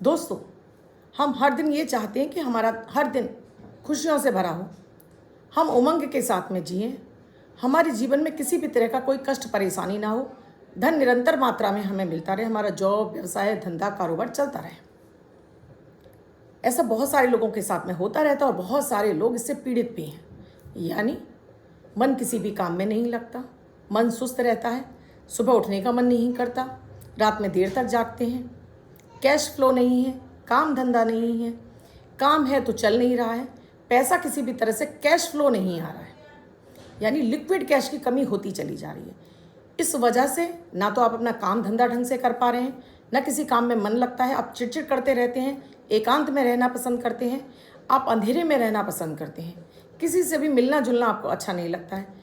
दोस्तों, हम हर दिन ये चाहते हैं कि हमारा हर दिन खुशियों से भरा हो, हम उमंग के साथ में जिएं, हमारे जीवन में किसी भी तरह का कोई कष्ट परेशानी ना हो, धन निरंतर मात्रा में हमें मिलता रहे, हमारा जॉब व्यवसाय धंधा कारोबार चलता रहे। ऐसा बहुत सारे लोगों के साथ में होता रहता है और बहुत सारे लोग इससे पीड़ित भी हैं। यानी मन किसी भी काम में नहीं लगता, मन सुस्त रहता है, सुबह उठने का मन नहीं करता, रात में देर तक जागते हैं, कैश फ्लो नहीं है, काम धंधा नहीं है, काम है तो चल नहीं रहा है, पैसा किसी भी तरह से कैश फ्लो नहीं आ रहा है, यानी लिक्विड कैश की कमी होती चली जा रही है। इस वजह से ना तो आप अपना काम धंधा ढंग से कर पा रहे हैं, ना किसी काम में मन लगता है, आप चिड़चिड़ करते रहते हैं, एकांत में रहना पसंद करते हैं, आप अंधेरे में रहना पसंद करते हैं, किसी से भी मिलना जुलना आपको अच्छा नहीं लगता है।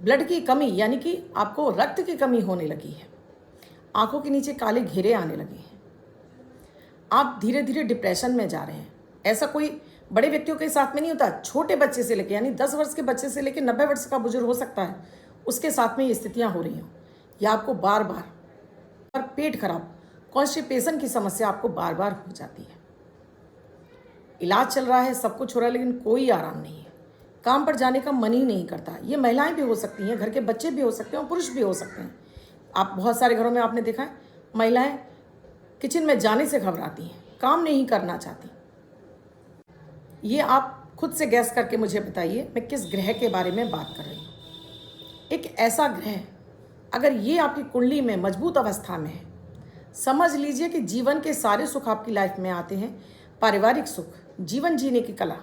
ब्लड की कमी यानी कि आपको रक्त की कमी होने लगी है, आंखों के नीचे काले घेरे आने लगे हैं, आप धीरे धीरे डिप्रेशन में जा रहे हैं। ऐसा कोई बड़े व्यक्तियों के साथ में नहीं होता, छोटे बच्चे से लेकर यानी 10 वर्ष के बच्चे से लेकर 90 वर्ष का बुजुर्ग हो सकता है, उसके साथ में ये स्थितियाँ हो रही हों, या आपको बार बार पेट खराब कॉन्स्टिपेशन की समस्या आपको बार बार हो जाती है। इलाज चल रहा है, सब कुछ हो रहा है, लेकिन कोई आराम नहीं है, काम पर जाने का मन ही नहीं करता। ये महिलाएं भी हो सकती हैं, घर के बच्चे भी हो सकते हैं और पुरुष भी हो सकते हैं। आप बहुत सारे घरों में आपने देखा है, महिलाएं किचन में जाने से घबराती हैं, काम नहीं करना चाहती। ये आप खुद से गैस करके मुझे बताइए मैं किस ग्रह के बारे में बात कर रही हूँ। एक ऐसा ग्रह अगर ये आपकी कुंडली में मजबूत अवस्था में है, समझ लीजिए कि जीवन के सारे सुख आपकी लाइफ में आते हैं। पारिवारिक सुख, जीवन जीने की कला,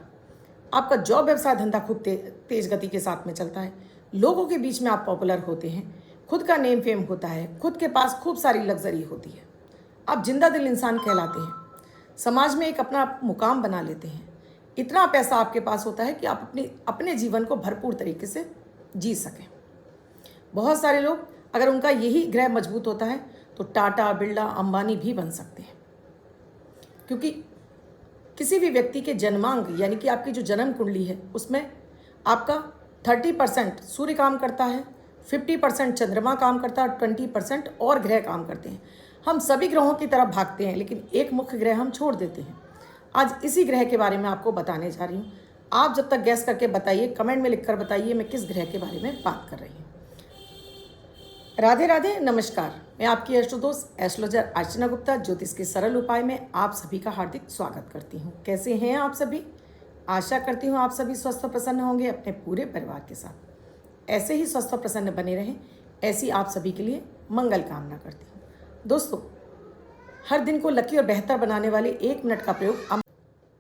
आपका जॉब व्यवसाय धंधा खूब तेज गति के साथ में चलता है, लोगों के बीच में आप पॉपुलर होते हैं, खुद का नेम फेम होता है, खुद के पास खूब सारी लग्जरी होती है, आप जिंदा दिल इंसान कहलाते हैं, समाज में एक अपना मुकाम बना लेते हैं, इतना पैसा आपके पास होता है कि आप अपने जीवन को भरपूर तरीके से जी सकें। बहुत सारे लोग अगर उनका यही ग्रह मजबूत होता है तो टाटा बिरला अंबानी भी बन सकते हैं, क्योंकि किसी भी व्यक्ति के जन्मांग यानी कि आपकी जो जन्म कुंडली है उसमें आपका 30% सूर्य काम करता है, 50% चंद्रमा काम करता है और 20% और ग्रह काम करते हैं। हम सभी ग्रहों की तरफ भागते हैं, लेकिन एक मुख्य ग्रह हम छोड़ देते हैं। आज इसी ग्रह के बारे में आपको बताने जा रही हूँ। आप जब तक गैस करके बताइए, कमेंट में लिखकर बताइए मैं किस ग्रह के बारे में बात कर रही हूँ। राधे राधे, नमस्कार। मैं आपकी अष्ट दोस्त एस्ट्रोलॉजर अर्चना गुप्ता ज्योतिष के सरल उपाय में आप सभी का हार्दिक स्वागत करती हूँ। कैसे हैं आप सभी? आशा करती हूँ आप सभी स्वस्थ और प्रसन्न होंगे अपने पूरे परिवार के साथ। ऐसे ही स्वस्थ और प्रसन्न बने रहें, ऐसी आप सभी के लिए मंगल कामना करती हूँ। दोस्तों, हर दिन को लकी और बेहतर बनाने वाले 1 मिनट का प्रयोग,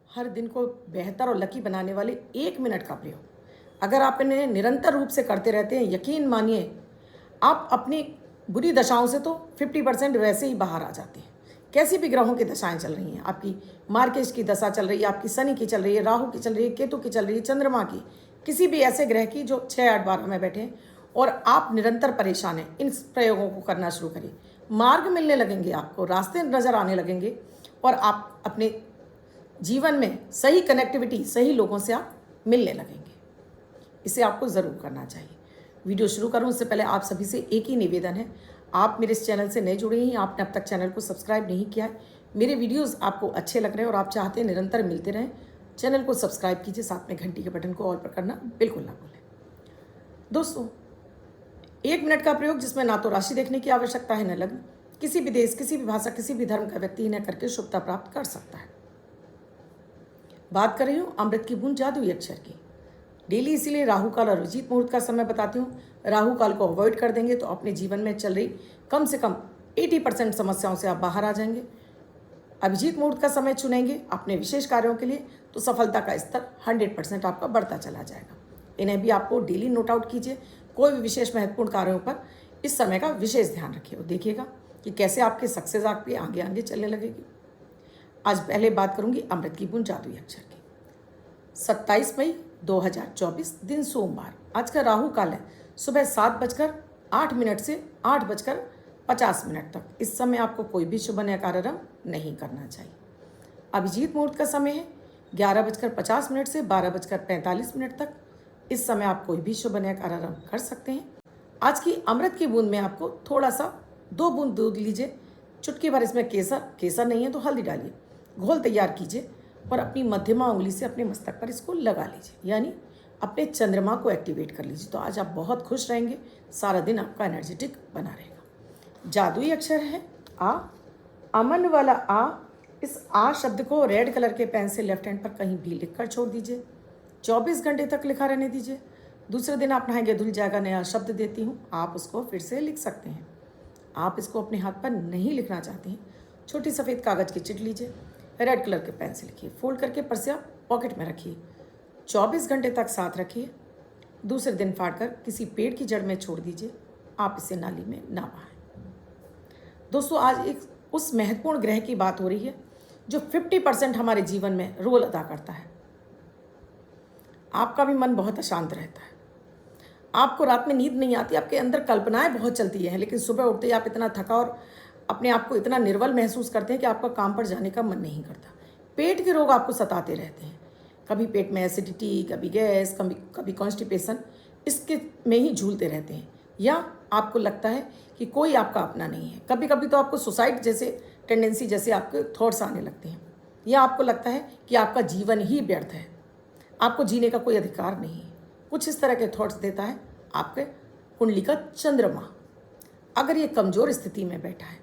हर दिन को बेहतर और लकी बनाने वाले 1 मिनट का प्रयोग अगर आप इन्हें निरंतर रूप से करते रहते हैं, यकीन मानिए आप अपनी बुरी दशाओं से तो 50% वैसे ही बाहर आ जाते हैं। कैसी भी ग्रहों की दशाएं चल रही हैं, आपकी मार्केश की दशा चल रही है, आपकी शनि की चल रही है, राहु की चल रही है, केतु की चल रही है, चंद्रमा की, किसी भी ऐसे ग्रह की जो 6, 8, 12 में बैठे हैं और आप निरंतर परेशान हैं, इन प्रयोगों को करना शुरू करिए। मार्ग मिलने लगेंगे, आपको रास्ते नज़र आने लगेंगे और आप अपने जीवन में सही कनेक्टिविटी, सही लोगों से आप मिलने लगेंगे। इसे आपको ज़रूर करना चाहिए। वीडियो शुरू करूं उससे पहले आप सभी से एक ही निवेदन है, आप मेरे इस चैनल से नए जुड़े हैं, आपने अब तक चैनल को सब्सक्राइब नहीं किया है, मेरे वीडियोस आपको अच्छे लग रहे हैं और आप चाहते हैं निरंतर मिलते रहें, चैनल को सब्सक्राइब कीजिए, साथ में घंटी के बटन को ऑल पर करना बिल्कुल ना भूलें। दोस्तों, 1 मिनट का प्रयोग जिसमें ना तो राशि देखने की आवश्यकता है न लग्न, किसी भी देश, किसी भी भाषा, किसी भी धर्म का व्यक्ति इन्हें करके शुभता प्राप्त कर सकता है। बात कर रही हूँ अमृत की बूंद जादुई अक्षर की। डेली इसीलिए राहु काल और अभिजीत मुहूर्त का समय बताती हूँ। राहु काल को अवॉइड कर देंगे तो अपने जीवन में चल रही कम से कम 80% समस्याओं से आप बाहर आ जाएंगे। अभिजीत मुहूर्त का समय चुनेंगे अपने विशेष कार्यों के लिए तो सफलता का स्तर 100% आपका बढ़ता चला जाएगा। इन्हें भी आपको डेली नोट आउट कीजिए। कोई भी विशेष महत्वपूर्ण कार्यों पर इस समय का विशेष ध्यान रखिए और देखिएगा कि कैसे आपकी सक्सेस आपकी आगे आगे चलने लगेगी। आज पहले बात करूंगी अमृत की बूंद जादुई अक्षर की। 27 मई 2024 दिन सोमवार। आज का राहु काल है सुबह 7:08 से 8:50 तक। इस समय आपको कोई भी शुभ या कार्यक्रम नहीं करना चाहिए। अभिजीत मुहूर्त का समय है 11:50 से 12:45 तक। इस समय आप कोई भी शुभ या कार्यक्रम कर सकते हैं। आज की अमृत की बूंद में आपको थोड़ा सा 2 बूंद दूध लीजिए, चुटकी भर इसमें केसर नहीं है तो हल्दी डालिए, घोल तैयार कीजिए और अपनी मध्यमा उंगली से अपने मस्तक पर इसको लगा लीजिए, यानी अपने चंद्रमा को एक्टिवेट कर लीजिए। तो आज आप बहुत खुश रहेंगे, सारा दिन आपका एनर्जेटिक बना रहेगा। जादुई अक्षर है आ, अमन वाला आ। इस आ शब्द को रेड कलर के पेन से लेफ्ट हैंड पर कहीं भी लिखकर छोड़ दीजिए, 24 घंटे तक लिखा रहने दीजिए। दूसरे दिन आप नहाएंगे धुल जाएगा, नया शब्द देती हूँ, आप उसको फिर से लिख सकते हैं। आप इसको अपने हाथ पर नहीं लिखना चाहते हैं, छोटी सफ़ेद कागज़ की चिट लीजिए, रेड कलर के पेन से लिखिए, फोल्ड करके पर्स या पॉकेट में रखिए, 24 घंटे तक साथ रखिए। दूसरे दिन फाड़कर किसी पेड़ की जड़ में छोड़ दीजिए, आप इसे नाली में ना बहाएं। दोस्तों, आज एक उस महत्वपूर्ण ग्रह की बात हो रही है जो 50% हमारे जीवन में रोल अदा करता है। आपका भी मन बहुत अशांत रहता है, आपको रात में नींद नहीं आती, आपके अंदर कल्पनाएं बहुत चलती हैं, लेकिन सुबह उठते ही आप इतना थका और अपने आप को इतना निर्बल महसूस करते हैं कि आपका काम पर जाने का मन नहीं करता। पेट के रोग आपको सताते रहते हैं, कभी पेट में एसिडिटी, कभी गैस, कभी कॉन्स्टिपेशन, इसके में ही झूलते रहते हैं। या आपको लगता है कि कोई आपका अपना नहीं है, कभी कभी तो आपको सुसाइड जैसे टेंडेंसी जैसे आपके थॉट्स आने लगते हैं। या आपको लगता है कि आपका जीवन ही व्यर्थ है, आपको जीने का कोई अधिकार नहीं है। कुछ इस तरह के थॉट्स देता है आपके कुंडली का चंद्रमा। अगर ये कमज़ोर स्थिति में बैठा है,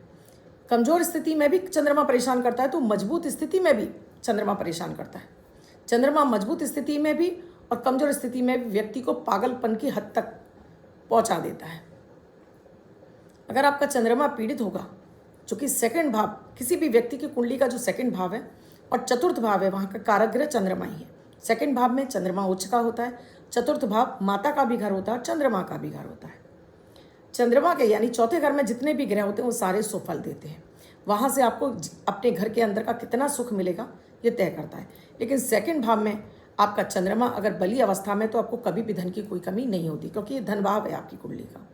कमज़ोर स्थिति में भी चंद्रमा परेशान करता है, तो मजबूत स्थिति में भी चंद्रमा परेशान करता है। चंद्रमा मजबूत स्थिति में भी और कमज़ोर स्थिति में भी व्यक्ति को पागलपन की हद तक पहुंचा देता है। अगर आपका चंद्रमा पीड़ित होगा, जो कि सेकंड भाव, किसी भी व्यक्ति की कुंडली का जो सेकंड भाव है और चतुर्थ भाव है, वहाँ का कारक ग्रह चंद्रमा ही है। सेकंड भाव में चंद्रमा उच्च का होता है, चतुर्थ भाव माता का भी घर होता है और चंद्रमा का भी घर होता है। चंद्रमा के यानी चौथे घर में जितने भी ग्रह होते हैं वो सारे सुफल देते हैं। वहाँ से आपको अपने घर के अंदर का कितना सुख मिलेगा ये तय करता है। लेकिन सेकंड भाव में आपका चंद्रमा अगर बली अवस्था में, तो आपको कभी भी धन की कोई कमी नहीं होती, क्योंकि ये धन भाव है आपकी कुंडली का।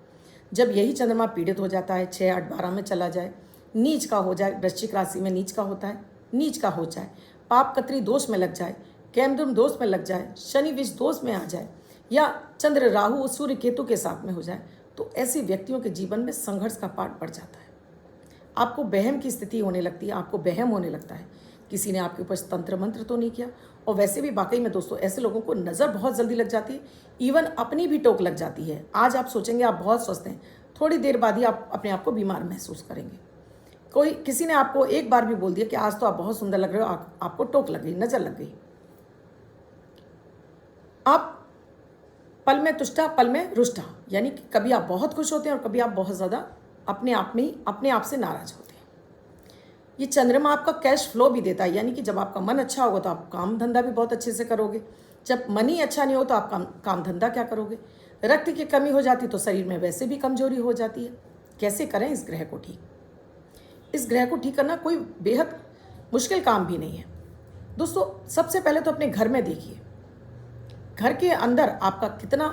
जब यही चंद्रमा पीड़ित हो जाता है, 6, 8, 12 में चला जाए, नीच का हो जाए, वृश्चिक राशि में नीच का होता है, नीच का हो जाए, पाप कत्री दोष में लग जाए, कैमधूम दोष में लग जाए, शनि विष दोष में आ जाए, या चंद्र राहु सूर्य केतु के साथ में हो जाए, तो ऐसे व्यक्तियों के जीवन में संघर्ष का पाठ बढ़ जाता है। आपको बहम की स्थिति होने लगती है, आपको बहम होने लगता है किसी ने आपके ऊपर तंत्र मंत्र तो नहीं किया। और वैसे भी वाकई में दोस्तों, ऐसे लोगों को नज़र बहुत जल्दी लग जाती है, इवन अपनी भी टोक लग जाती है। आज आप सोचेंगे आप बहुत स्वस्थ हैं, थोड़ी देर बाद ही आप अपने आप को बीमार महसूस करेंगे। किसी ने आपको एक बार भी बोल दिया कि आज तो आप बहुत सुंदर लग रहे हो, आपको टोक लग गई, नज़र लग गई। आप पल में तुष्टा पल में रुष्टा, यानी कि कभी आप बहुत खुश होते हैं और कभी आप बहुत ज़्यादा अपने आप से नाराज होते हैं। ये चंद्रमा आपका कैश फ्लो भी देता है, यानी कि जब आपका मन अच्छा होगा तो आप काम धंधा भी बहुत अच्छे से करोगे, जब मन ही अच्छा नहीं हो तो आप काम धंधा क्या करोगे। रक्त की कमी हो जाती तो शरीर में वैसे भी कमजोरी हो जाती है। कैसे करें इस ग्रह को ठीक? इस ग्रह को ठीक करना कोई बेहद मुश्किल काम भी नहीं है दोस्तों। सबसे पहले तो अपने घर में देखिए, घर के अंदर आपका कितना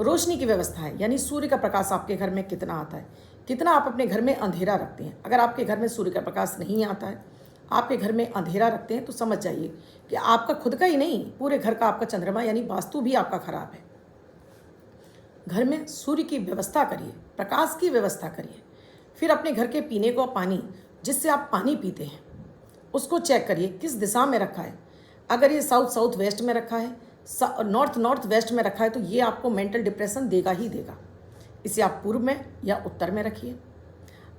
रोशनी की व्यवस्था है, यानी सूर्य का प्रकाश आपके घर में कितना आता है, कितना आप अपने घर में अंधेरा रखते हैं। अगर आपके घर में सूर्य का प्रकाश नहीं आता है, आपके घर में अंधेरा रखते हैं, तो समझ जाइए कि आपका खुद का ही नहीं, पूरे घर का आपका चंद्रमा यानी वास्तु भी आपका खराब है। घर में सूर्य की व्यवस्था करिए, प्रकाश की व्यवस्था करिए। फिर अपने घर के पीने को पानी, जिससे आप पानी पीते हैं, उसको चेक करिए किस दिशा में रखा है। अगर ये साउथ वेस्ट में रखा है, नॉर्थ वेस्ट में रखा है, तो ये आपको मेंटल डिप्रेशन देगा ही देगा। इसे आप पूर्व में या उत्तर में रखिए।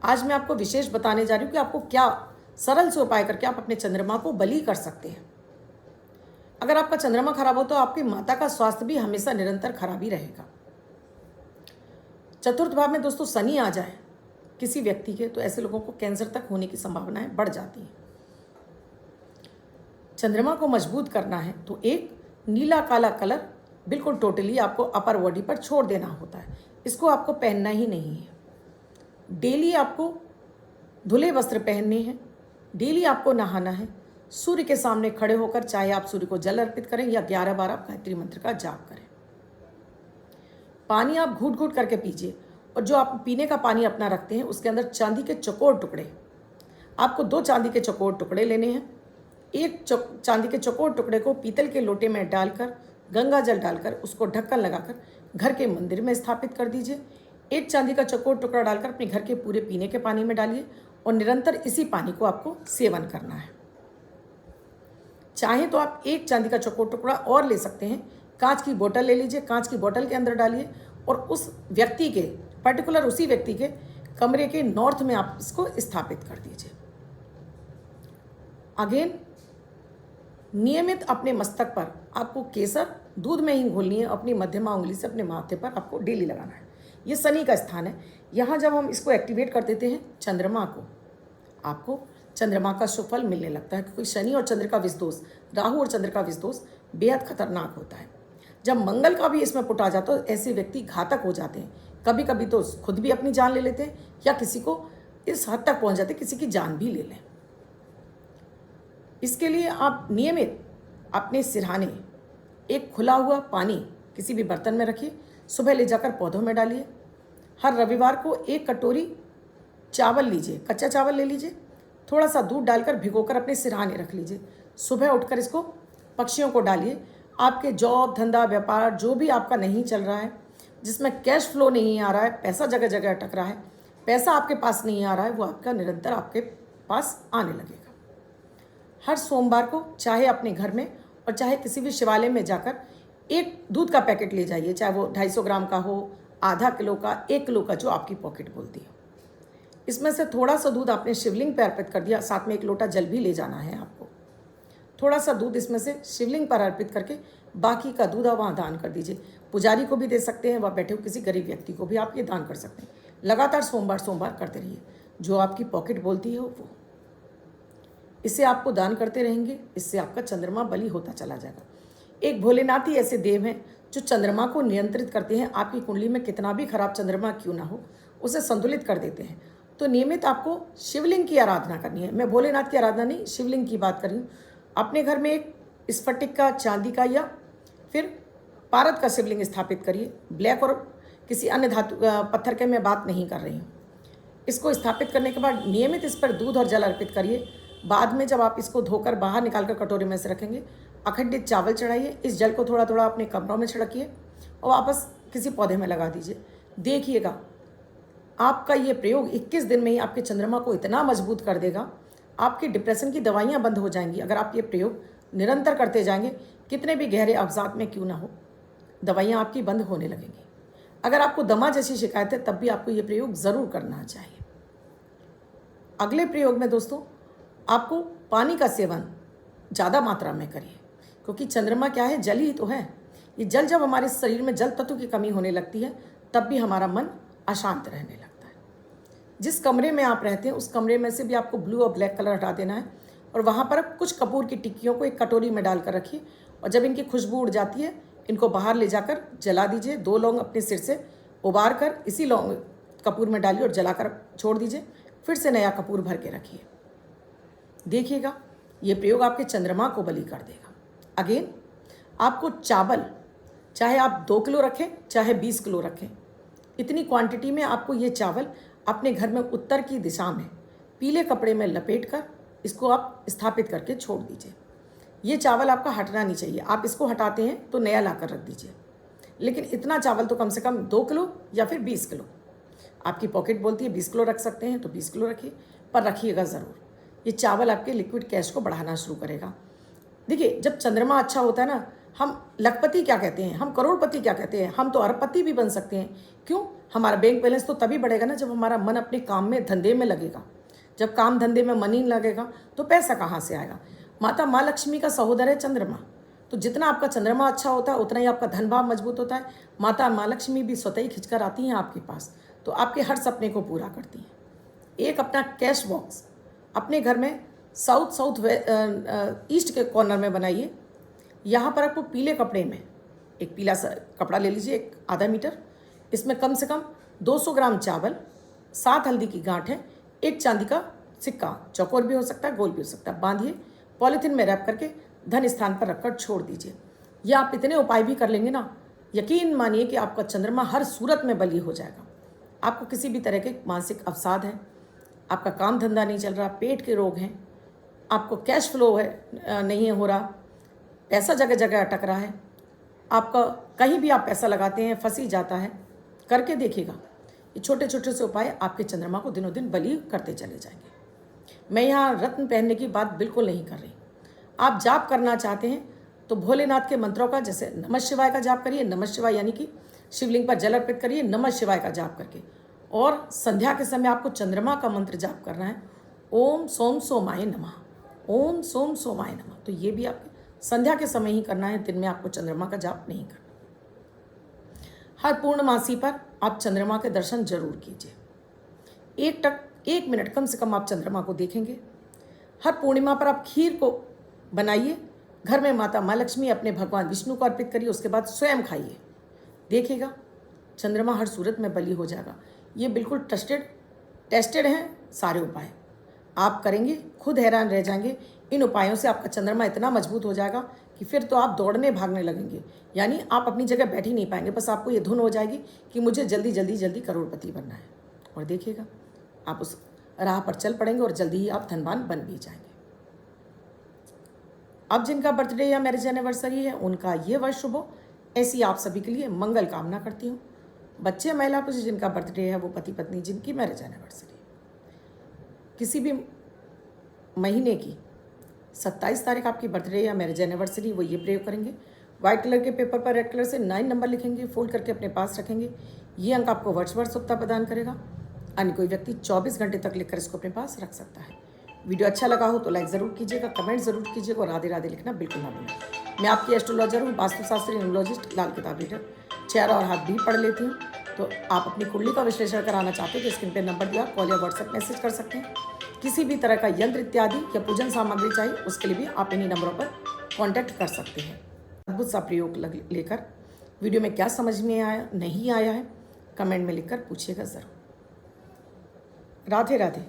आज मैं आपको विशेष बताने जा रही हूँ कि आपको क्या सरल से उपाय करके आप अपने चंद्रमा को बली कर सकते हैं। अगर आपका चंद्रमा खराब हो तो आपकी माता का स्वास्थ्य भी हमेशा निरंतर खराब ही रहेगा। चतुर्थ भाव में दोस्तों शनि आ जाए किसी व्यक्ति के, तो ऐसे लोगों को कैंसर तक होने की संभावनाएं बढ़ जाती हैं। चंद्रमा को मजबूत करना है तो एक नीला काला कलर बिल्कुल टोटली आपको अपर बॉडी पर छोड़ देना होता है। इसको आपको पहनना ही नहीं है। डेली आपको धुले वस्त्र पहनने हैं, डेली आपको नहाना है। सूर्य के सामने खड़े होकर चाहे आप सूर्य को जल अर्पित करें या 11 बार आप गायत्री मंत्र का जाप करें। पानी आप घूट घूट करके पीजिए, और जो आप पीने का पानी अपना रखते हैं उसके अंदर चांदी के चौकोर टुकड़े, आपको 2 चांदी के चौकोर टुकड़े लेने हैं। एक चांदी के चौकोर टुकड़े को पीतल के लोटे में डालकर, गंगा जल डालकर, उसको ढक्कन लगाकर घर के मंदिर में स्थापित कर दीजिए। एक चांदी का चौकोर टुकड़ा डालकर अपने घर के पूरे पीने के पानी में डालिए और निरंतर इसी पानी को आपको सेवन करना है। चाहे तो आप एक चांदी का चौकोर टुकड़ा और ले सकते हैं, कांच की बोतल ले लीजिए, कांच की बोतल के अंदर डालिए और उस व्यक्ति के पर्टिकुलर उसी व्यक्ति के कमरे के नॉर्थ में आप इसको स्थापित कर दीजिए। अगेन नियमित अपने मस्तक पर आपको केसर दूध में ही घोलनी है, अपनी मध्यमा उंगली से अपने माथे पर आपको डेली लगाना है। ये शनि का स्थान है। यहाँ जब हम इसको एक्टिवेट कर देते हैं चंद्रमा को, आपको चंद्रमा का सुफल मिलने लगता है, क्योंकि शनि और चंद्र का विषदोष, राहु और चंद्र का विषदोष बेहद खतरनाक होता है। जब मंगल का भी इसमें पुट आ जाता है तो ऐसे व्यक्ति घातक हो जाते हैं। कभी कभी तो खुद भी अपनी जान ले लेते हैं या किसी को इस हद तक पहुंच जाते हैं किसी की जान भी ले लें। इसके लिए आप नियमित अपने सिरहाने एक खुला हुआ पानी किसी भी बर्तन में रखिए, सुबह ले जाकर पौधों में डालिए। हर रविवार को एक कटोरी चावल लीजिए, कच्चा चावल ले लीजिए, थोड़ा सा दूध डालकर भिगोकर अपने सिरहाने रख लीजिए। सुबह उठकर इसको पक्षियों को डालिए। आपके जॉब धंधा व्यापार जो भी आपका नहीं चल रहा है, जिसमें कैश फ्लो नहीं आ रहा है, पैसा जगह जगह अटक रहा है, पैसा आपके पास नहीं आ रहा है, वो आपका निरंतर आपके पास आने लगेगा। हर सोमवार को चाहे अपने घर में और चाहे किसी भी शिवालय में जाकर एक दूध का पैकेट ले जाइए, चाहे वो 250 ग्राम का हो, आधा किलो का, 1 किलो का, जो आपकी पॉकेट बोलती है। इसमें से थोड़ा सा दूध आपने शिवलिंग पर अर्पित कर दिया, साथ में 1 लोटा जल भी ले जाना है आपको। थोड़ा सा दूध इसमें से शिवलिंग पर अर्पित करके बाकी का दूध आप वहाँ दान कर दीजिए। पुजारी को भी दे सकते हैं, वहाँ बैठे हुए किसी गरीब व्यक्ति को भी आप ये दान कर सकते हैं। लगातार सोमवार करते रहिए, जो आपकी पॉकेट बोलती है वो। इसे आपको दान करते रहेंगे, इससे आपका चंद्रमा बली होता चला जाएगा। एक भोलेनाथ ही ऐसे देव हैं जो चंद्रमा को नियंत्रित करते हैं। आपकी कुंडली में कितना भी खराब चंद्रमा क्यों ना हो, उसे संतुलित कर देते हैं। तो नियमित आपको शिवलिंग की आराधना करनी है। मैं भोलेनाथ की आराधना नहीं, शिवलिंग की बात कर रही हूँ। अपने घर में एक स्फटिक का, चांदी का या फिर पारद का शिवलिंग स्थापित करिए। ब्लैक और किसी अन्य धातु पत्थर के मैं बात नहीं कर रही हूँ। इसको स्थापित करने के बाद नियमित इस पर दूध और जल अर्पित करिए। बाद में जब आप इसको धोकर बाहर निकालकर कटोरे में से रखेंगे, अखंडित चावल चढ़ाइए। इस जल को थोड़ा थोड़ा अपने कमरों में छिड़किए और वापस किसी पौधे में लगा दीजिए। देखिएगा आपका ये प्रयोग 21 दिन में ही आपके चंद्रमा को इतना मजबूत कर देगा, आपकी डिप्रेशन की दवाइयाँ बंद हो जाएंगी। अगर आप ये प्रयोग निरंतर करते जाएंगे, कितने भी गहरे अवसाद में क्यों ना हो, दवाइयाँ आपकी बंद होने लगेंगी। अगर आपको दमा जैसी शिकायत है तब भी आपको ये प्रयोग ज़रूर करना चाहिए। अगले प्रयोग में दोस्तों आपको पानी का सेवन ज़्यादा मात्रा में करिए, क्योंकि चंद्रमा क्या है, जल ही तो है। ये जल जब हमारे शरीर में जल तत्व की कमी होने लगती है तब भी हमारा मन अशांत रहने लगता है। जिस कमरे में आप रहते हैं उस कमरे में से भी आपको ब्लू और ब्लैक कलर हटा देना है और वहाँ पर कुछ कपूर की टिक्कियों को एक कटोरी में डालकर रखिए और जब इनकी खुशबू उड़ जाती है इनको बाहर ले जाकर जला दीजिए। 2 लौंग अपने सिर से उबार कर इसी लौंग कपूर में डालिए और जलाकर छोड़ दीजिए। फिर से नया कपूर भर के रखिए। देखिएगा ये प्रयोग आपके चंद्रमा को बलि कर देगा। अगेन आपको चावल, चाहे आप 2 किलो रखें चाहे 20 किलो रखें, इतनी क्वांटिटी में आपको ये चावल अपने घर में उत्तर की दिशा में पीले कपड़े में लपेट कर इसको आप स्थापित करके छोड़ दीजिए। ये चावल आपका हटना नहीं चाहिए। आप इसको हटाते हैं तो नया लाकर रख दीजिए, लेकिन इतना चावल तो कम से कम 2 किलो या फिर 20 किलो। आपकी पॉकेट बोलती है 20 किलो रख सकते हैं तो 20 किलो रखिए, पर रखिएगा ज़रूर। ये चावल आपके लिक्विड कैश को बढ़ाना शुरू करेगा। देखिए जब चंद्रमा अच्छा होता है ना, हम लखपति क्या कहते हैं, हम करोड़पति क्या कहते हैं, हम तो अरबपति भी बन सकते हैं। क्यों? हमारा बैंक बैलेंस तो तभी बढ़ेगा ना जब हमारा मन अपने काम में धंधे में लगेगा। जब काम धंधे में मन ही लगेगा तो पैसा कहाँ से आएगा। माता माँ लक्ष्मी का सहोदर है चंद्रमा, तो जितना आपका चंद्रमा अच्छा होता है उतना ही आपका धन भाव मजबूत होता है। माता माँ लक्ष्मी भी स्वतः ही खिंचकर आती हैं आपके पास, तो आपके हर सपने को पूरा करती हैं। एक अपना कैश बॉक्स अपने घर में साउथ ईस्ट के कॉर्नर में बनाइए। यहाँ पर आपको पीले कपड़े में एक पीला सा कपड़ा ले लीजिए, एक आधा मीटर। इसमें कम से कम 200 ग्राम चावल, 7 हल्दी की गांठें, 1 चांदी का सिक्का, चौकोर भी हो सकता है, गोल भी हो सकता है, बांधिए, पॉलीथीन में रैप करके धन स्थान पर रखकर छोड़ दीजिए। या आप इतने उपाय भी कर लेंगे ना, यकीन मानिए कि आपका चंद्रमा हर सूरत में बली हो जाएगा। आपको किसी भी तरह के मानसिक अवसाद है, आपका काम धंधा नहीं चल रहा, पेट के रोग हैं, आपको कैश फ्लो है नहीं हो रहा, पैसा जगह जगह अटक रहा है, आपका कहीं भी आप पैसा लगाते हैं फंस ही जाता है, करके देखिएगा। ये छोटे छोटे से उपाय आपके चंद्रमा को दिनों दिन बली करते चले जाएंगे। मैं यहाँ रत्न पहनने की बात बिल्कुल नहीं कर रही। आप जाप करना चाहते हैं तो भोलेनाथ के मंत्रों का, जैसे नमः शिवाय का जाप करिए, नमः शिवाय यानी कि शिवलिंग पर जल अर्पित करिए नमः शिवाय का जाप करके। और संध्या के समय आपको चंद्रमा का मंत्र जाप करना है, ओम सोम सोमाय नमः, ओम सोम सोमाय नमः। तो ये भी आपके संध्या के समय ही करना है, दिन में आपको चंद्रमा का जाप नहीं करना। हर पूर्णमासी पर आप चंद्रमा के दर्शन जरूर कीजिए। 1 मिनट कम से कम आप चंद्रमा को देखेंगे। हर पूर्णिमा पर आप खीर को बनाइए, घर में माता माँ लक्ष्मी अपने भगवान विष्णु को अर्पित करिए, उसके बाद स्वयं खाइए। देखिएगा चंद्रमा हर सूरत में बली हो जाएगा। ये बिल्कुल टेस्टेड हैं सारे उपाय। आप करेंगे खुद हैरान रह जाएंगे। इन उपायों से आपका चंद्रमा इतना मजबूत हो जाएगा कि फिर तो आप दौड़ने भागने लगेंगे, यानी आप अपनी जगह बैठ ही नहीं पाएंगे। बस आपको ये धुन हो जाएगी कि मुझे जल्दी जल्दी जल्दी करोड़पति बनना है। और देखिएगा आप उस राह पर चल पड़ेंगे और जल्दी ही आप धनवान बन भी जाएंगे। अब जिनका बर्थडे या मैरिज एनिवर्सरी है उनका ये वर्ष शुभ हो, ऐसी आप सभी के लिए मंगल कामना करती हूँ। बच्चे महिला पुरुष जिनका बर्थडे है, वो पति पत्नी जिनकी मैरिज एनिवर्सरी, किसी भी महीने की 27 तारीख आपकी बर्थडे या मैरिज एनिवर्सरी, वो ये प्रयोग करेंगे। व्हाइट कलर के पेपर पर रेड कलर से 9 नंबर लिखेंगे, फोल्ड करके अपने पास रखेंगे। ये अंक आपको वर्ष शुभता प्रदान करेगा। अन्य कोई व्यक्ति 24 घंटे तक लिखकर इसको अपने पास रख सकता है। वीडियो अच्छा लगा हो तो लाइक ज़रूर कीजिएगा, कमेंट ज़रूर कीजिएगा और राधे राधे लिखना बिल्कुल ना भूलें। मैं आपकी एस्ट्रोलॉजर हूँ, वास्तुशास्त्री, न्यूमरोलॉजिस्ट, लाल किताब रीडर। चेहरा और हाथ भी पढ़ लेती हूँ। तो आप अपनी कुंडली का विश्लेषण कराना चाहते हो तो स्क्रीन पे नंबर दिया, कॉल या व्हाट्सएप मैसेज कर सकते हैं। किसी भी तरह का यंत्र इत्यादि या पूजन सामग्री चाहिए उसके लिए भी आप इन्हीं नंबरों पर कांटेक्ट कर सकते हैं। अद्भुत सा प्रयोग लेकर वीडियो में क्या समझ में आया नहीं आया है कमेंट में लिखकर पूछिएगा ज़रूर। राधे राधे।